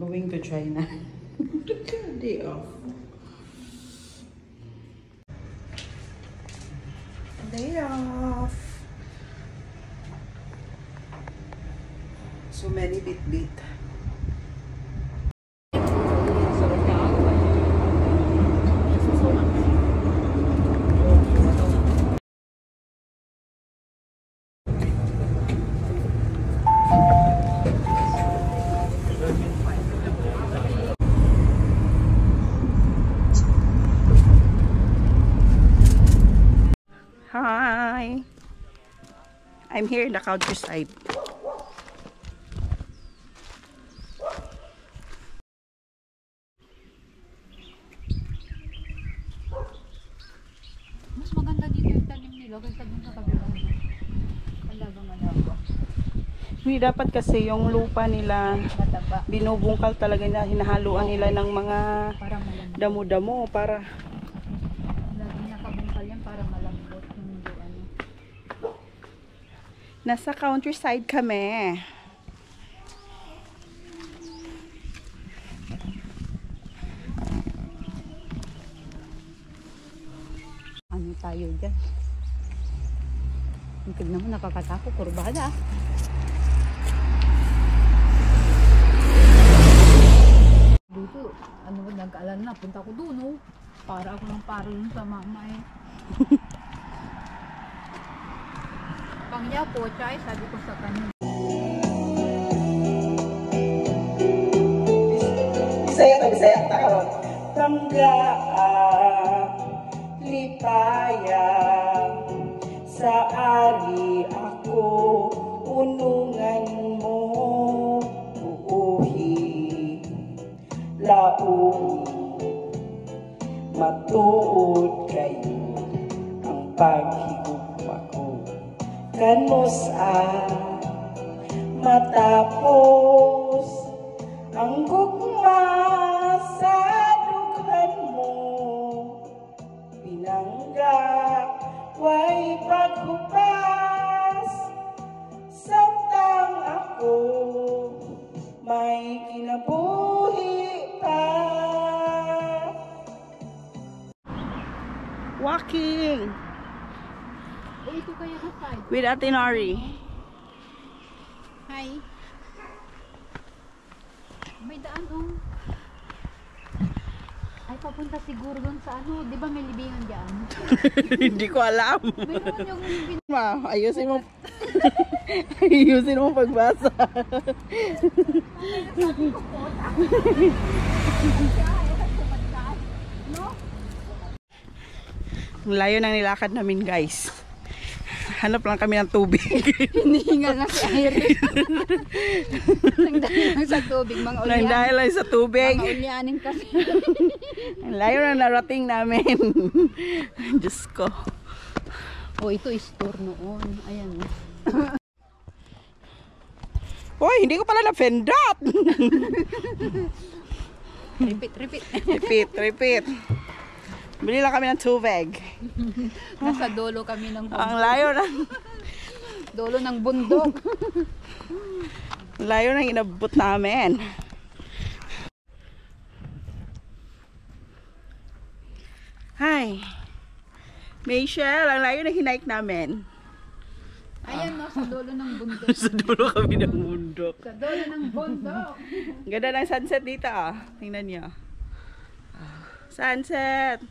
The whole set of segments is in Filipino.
Going to China. Day off. Day off. So many bit. Hi! I'm here in the countryside. Mas maganda dito yung tanim nila kaysa dun sa kabilang alagang-alaga. Hindi dapat kasi yung lupa nila Mataba. binubungkal talaga na hinahaluan nila ng mga Para malambot. damo-damo para Laging nakabungkal yan para malambot. Hindi ano. nasa countryside kami. Ano tayo dyan? Tignan mo, nakakatakot. Kurbada. Dito, ano ba, nag-aalala na, punta ko doon, oh. Para ako ng para dun sa mama, eh. Pang niya po, chay, sabi ko sa kanya. Bisaya tao. Tanggaan, lipayang, sa ari ako, unungan mo, uuhi, laong, matuod kayo, ang paghigugma ko, kanusa, matapos, ang gugma sa dughan mo, pinangga, way paghupas, samtang ako, may kinabuhi pa. Walking Eh, ito kaya kapag. with Ate Nori. Hi. May daan, oh. Ay, papunta siguro doon sa ano. Di ba may libingan dyan? Hindi ko alam. Mayroon yung libingan. Ma, ayusin mo. Ayusin mo pagbasa. Ang layo ng nilakad namin, guys. Hanap lang kami ng tubig. Hinihinga na si Iris. Nagdahil lang sa tubig, mga ulyanin. Dahil lang sa tubig. Mga ulyanin kasi. Ang layo na narating namin. Diyos ko. Oh, ito is store noon. Ayan. Hoy, hindi ko pala na-fendot. Repeat. Bili lang kami ng tubig. Nasa dulo kami ng Ang layo na. dulo ng bundok. Layo na inabot namin. Hi. Michelle, ang layo na hinike namin. Ayan, no, sa dulo ng bundok. Sa dulo kami ng bundok. Sa dulo ng bundok. Ganda ng sunset dito, ah. Tingnan niyo. Sunset.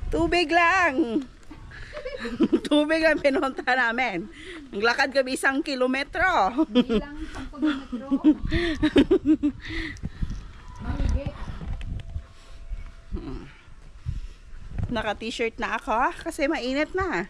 Tubig lang. Tubig ang pinunta namin. Naglakad kami 1 kilometro. Hindi lang 10 kilometro. Mahigit. Naka-t-shirt na ako kasi mainit na.